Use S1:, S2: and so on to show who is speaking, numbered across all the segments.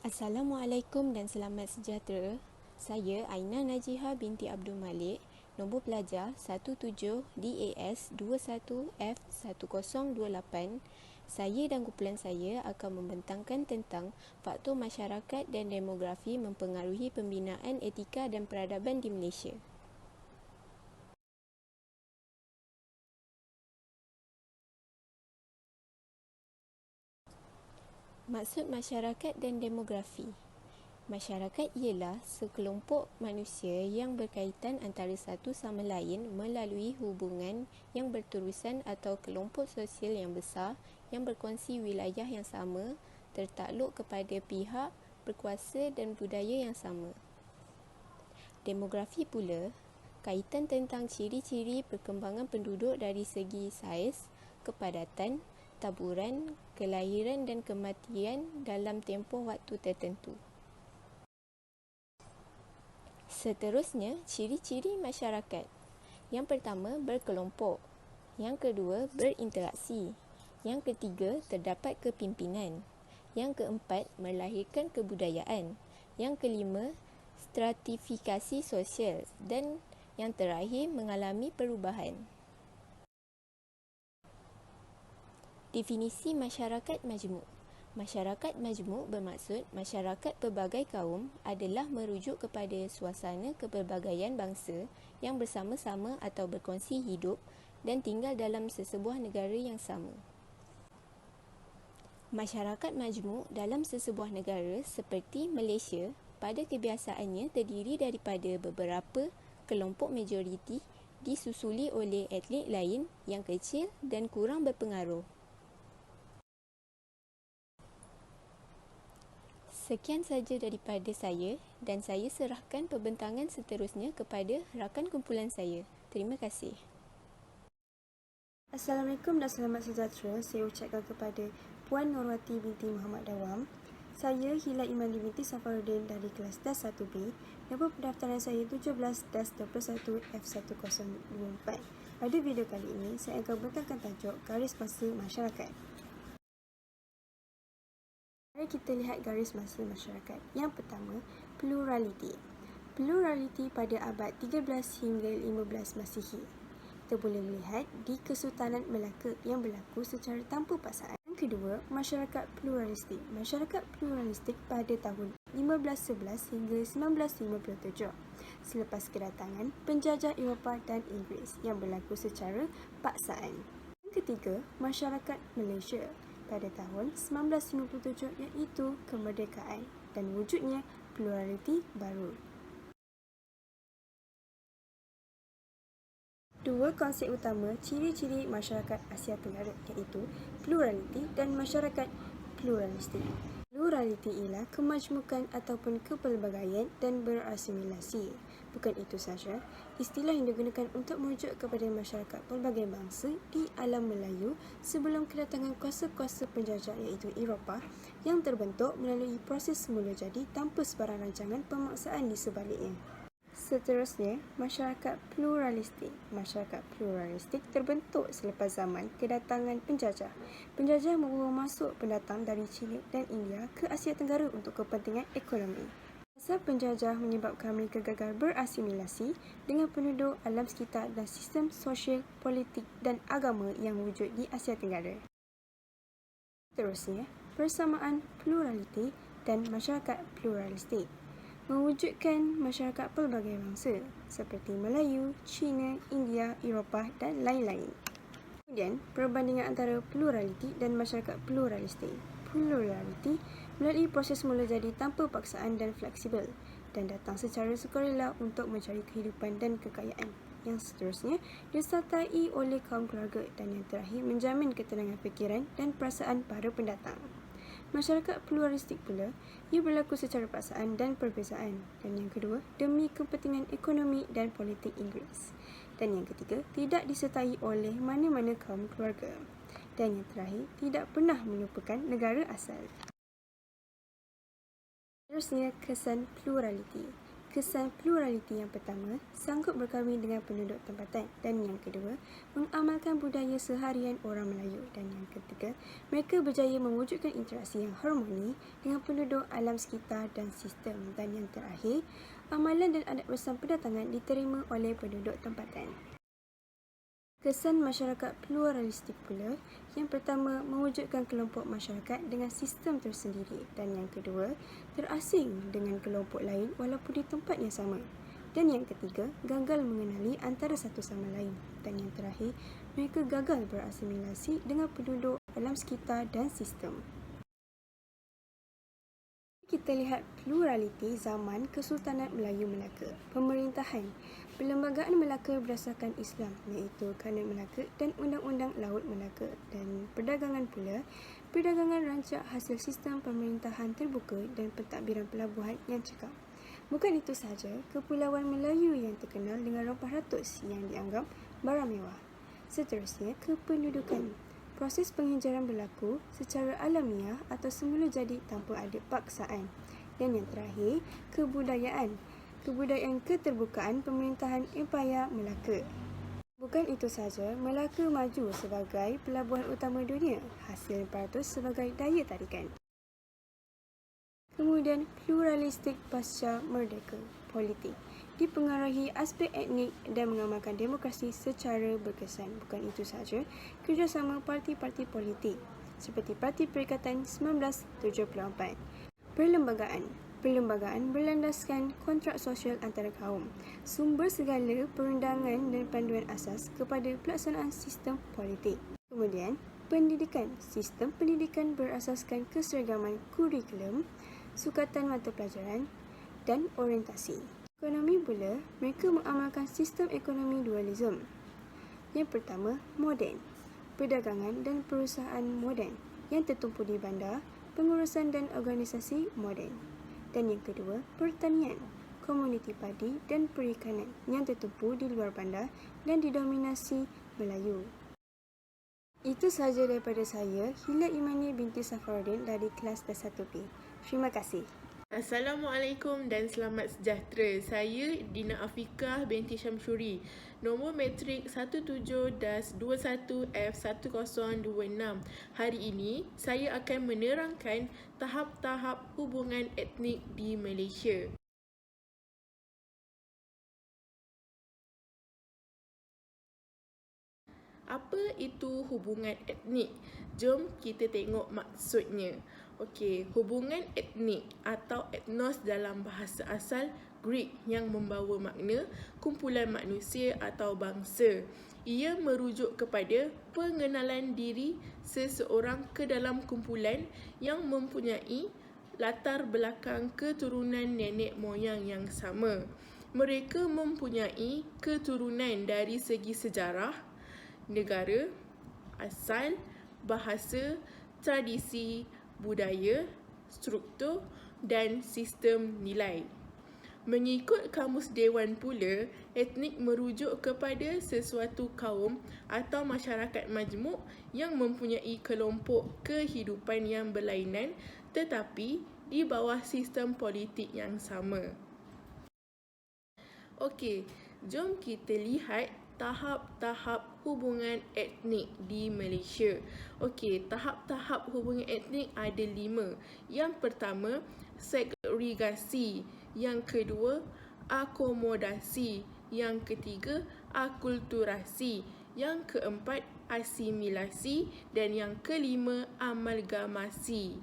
S1: Assalamualaikum dan selamat sejahtera. Saya Aina Najiha binti Abdul Malik, nombor pelajar 17 DAS 21F1028. Saya dan kumpulan saya akan membentangkan tentang faktor masyarakat dan demografi mempengaruhi pembinaan etika dan peradaban di Malaysia. Maksud masyarakat dan demografi. Masyarakat ialah sekelompok manusia yang berkaitan antara satu sama lain melalui hubungan yang berterusan atau kelompok sosial yang besar yang berkongsi wilayah yang sama, tertakluk kepada pihak berkuasa dan budaya yang sama. Demografi pula kaitan tentang ciri-ciri perkembangan penduduk dari segi saiz, kepadatan, taburan, kelahiran dan kematian dalam tempoh waktu tertentu. Seterusnya, ciri-ciri masyarakat. Yang pertama, berkelompok. Yang kedua, berinteraksi. Yang ketiga, terdapat kepimpinan. Yang keempat, melahirkan kebudayaan. Yang kelima, stratifikasi sosial. Dan yang terakhir, mengalami perubahan. Definisi masyarakat majmuk. Masyarakat majmuk bermaksud masyarakat pelbagai kaum adalah merujuk kepada suasana kepelbagaian bangsa yang bersama-sama atau berkongsi hidup dan tinggal dalam sesebuah negara yang sama. Masyarakat majmuk dalam sesebuah negara seperti Malaysia pada kebiasaannya terdiri daripada beberapa kelompok majoriti disusuli oleh etnik lain yang kecil dan kurang berpengaruh. Sekian saja daripada saya dan saya serahkan pembentangan seterusnya kepada rakan kumpulan saya. Terima kasih.
S2: Assalamualaikum dan selamat sejahtera. Saya ucapkan kepada Puan Nurwati binti Muhammad Dawam. Saya Hila Imani binti Safarudin dari kelas DAS 1B. Nombor pendaftaran saya 17 DAS 21 F1024. Pada video kali ini, saya akan bentangkan tajuk garis masa masyarakat. Mari kita lihat garis masa masyarakat. Yang pertama, pluraliti. Pluraliti pada abad 13 hingga 15 Masihi. Kita boleh melihat di Kesultanan Melaka yang berlaku secara tanpa paksaan. Yang kedua, masyarakat pluralistik. Masyarakat pluralistik pada tahun 1511 hingga 1957 selepas kedatangan penjajah Eropah dan Inggeris yang berlaku secara paksaan. Yang ketiga, masyarakat Malaysia pada tahun 1957 iaitu kemerdekaan dan wujudnya pluraliti baru. Dua konsep utama ciri-ciri masyarakat Asia Tenggara iaitu pluraliti dan masyarakat pluralistik. Pluraliti ialah kemajmukan ataupun kepelbagaian dan berasimilasi. Bukan itu sahaja, istilah yang digunakan untuk merujuk kepada masyarakat pelbagai bangsa di alam Melayu sebelum kedatangan kuasa-kuasa penjajah iaitu Eropah yang terbentuk melalui proses semula jadi tanpa sebarang rancangan pemaksaan di sebaliknya. Seterusnya, masyarakat pluralistik. Masyarakat pluralistik terbentuk selepas zaman kedatangan penjajah. Penjajah membawa masuk pendatang dari China dan India ke Asia Tenggara untuk kepentingan ekonomi. Masa penjajah menyebabkan mereka gagal berasimilasi dengan penduduk alam sekitar dan sistem sosial, politik dan agama yang wujud di Asia Tenggara. Seterusnya, persamaan pluraliti dan masyarakat pluralistik. Mewujudkan masyarakat pelbagai bangsa seperti Melayu, Cina, India, Eropah dan lain-lain. Kemudian, perbandingan antara pluraliti dan masyarakat pluralistik. Pluraliti melalui proses mula jadi tanpa paksaan dan fleksibel dan datang secara sukarela untuk mencari kehidupan dan kekayaan. Yang seterusnya disertai oleh kaum keluarga dan yang terakhir menjamin ketenangan fikiran dan perasaan para pendatang. Masyarakat pluralistik pula, ia berlaku secara paksaan dan perbezaan. Dan yang kedua, demi kepentingan ekonomi dan politik Inggeris. Dan yang ketiga, tidak disertai oleh mana-mana kaum keluarga. Dan yang terakhir, tidak pernah melupakan negara asal. Seterusnya, kesan pluraliti. Kesan pluraliti yang pertama, sanggup berkahwin dengan penduduk tempatan, dan yang kedua, mengamalkan budaya seharian orang Melayu, dan yang ketiga, mereka berjaya mewujudkan interaksi yang harmoni dengan penduduk alam sekitar dan sistem, dan yang terakhir, amalan dan adat bersam pendatangan diterima oleh penduduk tempatan. Kesan masyarakat pluralistik pula, yang pertama mewujudkan kelompok masyarakat dengan sistem tersendiri, dan yang kedua terasing dengan kelompok lain walaupun di tempat yang sama, dan yang ketiga gagal mengenali antara satu sama lain, dan yang terakhir mereka gagal berasimilasi dengan penduduk alam sekitar dan sistem. Kita lihat pluraliti zaman Kesultanan Melayu Melaka. Pemerintahan. Perlembagaan Melaka berdasarkan Islam, iaitu Kanun Melaka dan Undang-Undang Laut Melaka. Dan perdagangan pula, perdagangan rancak hasil sistem pemerintahan terbuka dan pentadbiran pelabuhan yang cekap. Bukan itu sahaja, Kepulauan Melayu yang terkenal dengan rempah ratus yang dianggap barang mewah. Seterusnya, kependudukan. Proses penghijraan berlaku secara alamiah atau semula jadi tanpa ada paksaan. Dan yang terakhir, kebudayaan. Kebudayaan keterbukaan pemerintahan Empayar Melaka. Bukan itu sahaja, Melaka maju sebagai pelabuhan utama dunia, hasil 400 sebagai daya tarikan. Kemudian, pluralistik pasca merdeka, politik. Dipengaruhi aspek etnik dan mengamalkan demokrasi secara berkesan. Bukan itu sahaja, kerjasama parti-parti politik seperti Parti Perikatan 1974. Perlembagaan berlandaskan kontrak sosial antara kaum. Sumber segala perundangan dan panduan asas kepada pelaksanaan sistem politik. Kemudian, pendidikan. Sistem pendidikan berasaskan keseragaman kurikulum, sukatan mata pelajaran dan orientasi. Ekonomi pula, mereka mengamalkan sistem ekonomi dualisme. Yang pertama, moden. Perdagangan dan perusahaan moden yang tertumpu di bandar, pengurusan dan organisasi moden. Dan yang kedua, pertanian, komuniti padi dan perikanan yang tertumpu di luar bandar dan didominasi Melayu. Itu sahaja daripada saya, Hila Imani binti Safaruddin dari kelas D1B. Terima kasih.
S3: Assalamualaikum dan selamat sejahtera. Saya Dina Afiqah binti Syamsuri. Nombor matrik 17-21F1026. Hari ini saya akan menerangkan tahap-tahap hubungan etnik di Malaysia. Apa itu hubungan etnik? Jom kita tengok maksudnya. Okey, hubungan etnik atau etnos dalam bahasa asal Greek yang membawa makna kumpulan manusia atau bangsa. Ia merujuk kepada pengenalan diri seseorang ke dalam kumpulan yang mempunyai latar belakang keturunan nenek moyang yang sama. Mereka mempunyai keturunan dari segi sejarah, negara, asal, bahasa, tradisi, budaya, struktur dan sistem nilai. Mengikut Kamus Dewan pula, etnik merujuk kepada sesuatu kaum atau masyarakat majmuk yang mempunyai kelompok kehidupan yang berlainan tetapi di bawah sistem politik yang sama. Okey, jom kita lihat tahap-tahap hubungan etnik di Malaysia. Okey, tahap-tahap hubungan etnik ada 5. Yang pertama, segregasi. Yang kedua, akomodasi. Yang ketiga, akulturasi. Yang keempat, asimilasi. Dan yang kelima, amalgamasi.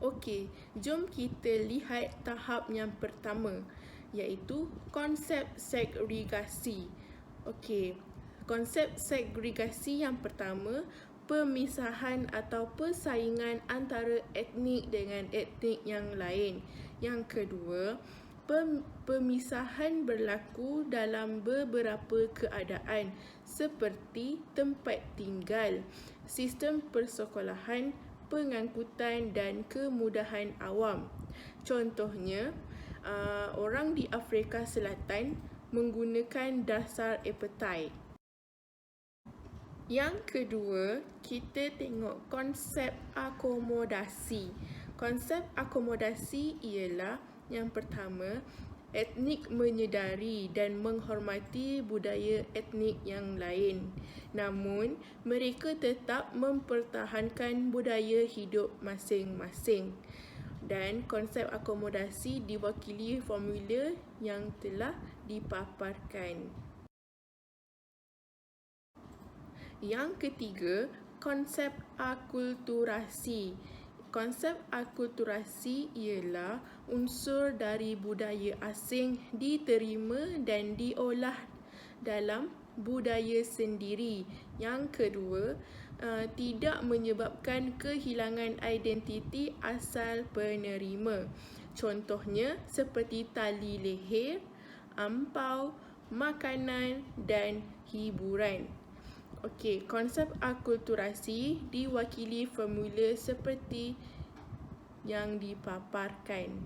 S3: Okey, jom kita lihat tahap yang pertama, iaitu konsep segregasi. Okey, konsep segregasi yang pertama, pemisahan atau persaingan antara etnik dengan etnik yang lain. Yang kedua, pemisahan berlaku dalam beberapa keadaan seperti tempat tinggal, sistem persekolahan, pengangkutan dan kemudahan awam. Contohnya, orang di Afrika Selatan menggunakan dasar apartheid. Yang kedua, kita tengok konsep akomodasi. Konsep akomodasi ialah Yang pertama, etnik menyedari dan menghormati budaya etnik yang lain. Namun, mereka tetap mempertahankan budaya hidup masing-masing. Dan konsep akomodasi diwakili formula yang telah dipaparkan. Yang ketiga, konsep akulturasi. Konsep akulturasi ialah unsur dari budaya asing diterima dan diolah dalam budaya sendiri. Yang kedua, tidak menyebabkan kehilangan identiti asal penerima. Contohnya seperti tali leher, ampau, makanan dan hiburan. Okey, konsep akulturasi diwakili formula seperti yang dipaparkan.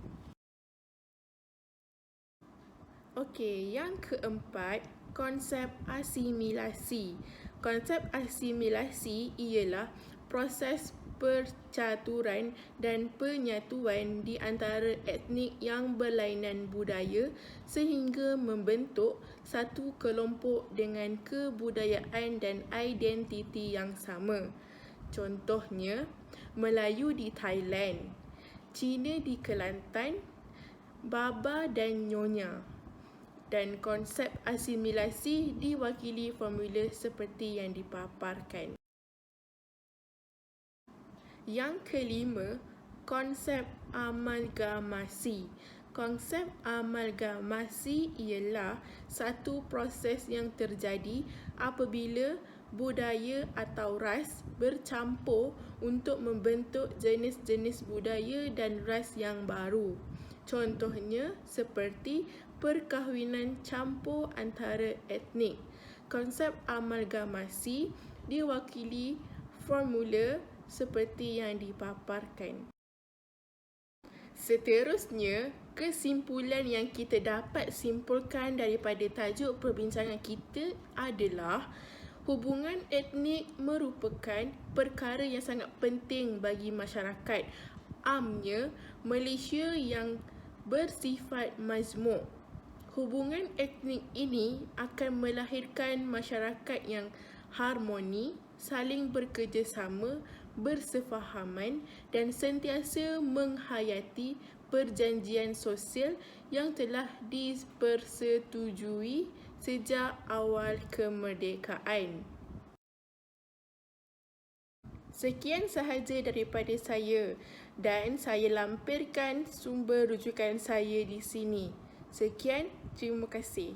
S3: Okey, yang keempat, konsep asimilasi. Konsep asimilasi ialah proses percaturan dan penyatuan di antara etnik yang berlainan budaya sehingga membentuk satu kelompok dengan kebudayaan dan identiti yang sama. Contohnya, Melayu di Thailand, Cina di Kelantan, Baba dan Nyonya. Dan konsep asimilasi diwakili formula seperti yang dipaparkan. Yang kelima, konsep amalgamasi. Konsep amalgamasi ialah satu proses yang terjadi apabila budaya atau ras bercampur untuk membentuk jenis-jenis budaya dan ras yang baru. Contohnya seperti perkahwinan campur antara etnik. Konsep amalgamasi diwakili formula seperti yang dipaparkan. Seterusnya, kesimpulan yang kita dapat simpulkan daripada tajuk perbincangan kita adalah hubungan etnik merupakan perkara yang sangat penting bagi masyarakat. Amnya, Malaysia yang bersifat majmuk. Hubungan etnik ini akan melahirkan masyarakat yang harmoni, saling bekerjasama, bersefahaman dan sentiasa menghayati perjanjian sosial yang telah dipersetujui sejak awal kemerdekaan. Sekian sahaja daripada saya dan saya lampirkan sumber rujukan saya di sini. Sekian, terima kasih.